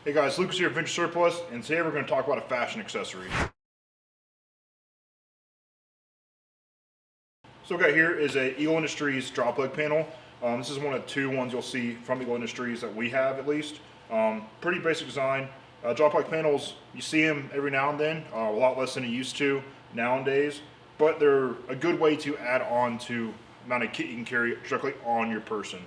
Hey guys, Lucas here at Adventure Surplus, and today we're going to talk about a fashion accessory. So what we got here is a Eagle Industries drop leg panel. This is one of two ones you'll see from Eagle Industries that we have at least. Pretty basic design. Drop leg panels, you see them every now and then, a lot less than you used to nowadays, but they're a good way to add on to the amount of kit you can carry directly on your person.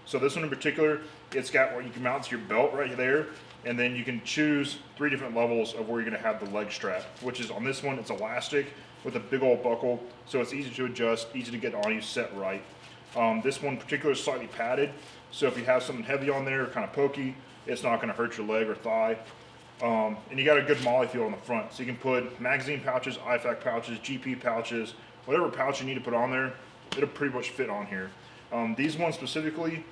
So this one in particular, it's got where you can mount to your belt right there, and then you can choose 3 different levels of where you're going to have the leg strap, which is on this one, it's elastic with a big old buckle, so it's easy to adjust, easy to get on you, set right. This one in particular is slightly padded, so if you have something heavy on there, kind of pokey, it's not going to hurt your leg or thigh. And you got a good MOLLE feel on the front, so you can put magazine pouches, IFAC pouches, GP pouches, whatever pouch you need to put on there, it'll pretty much fit on here. These ones specifically,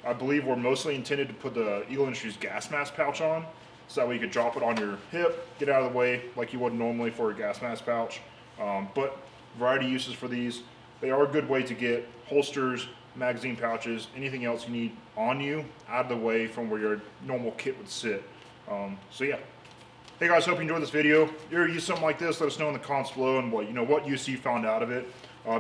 I believe were mostly intended to put the Eagle Industries gas mask pouch on, so that way you could drop it on your hip, get out of the way like you would normally for a gas mask pouch. But variety of uses for these. They are a good way to get holsters, magazine pouches, anything else you need on you, out of the way from where your normal kit would sit. So yeah. Hey guys, hope you enjoyed this video. If you ever use something like this, let us know in the comments below and what use you found out of it.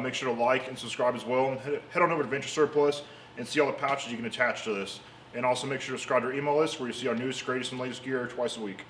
Make sure to like and subscribe as well, and head on over to Adventure Surplus and see all the pouches you can attach to this. And also make sure to subscribe to our email list where you see our newest, greatest, and latest gear twice a week.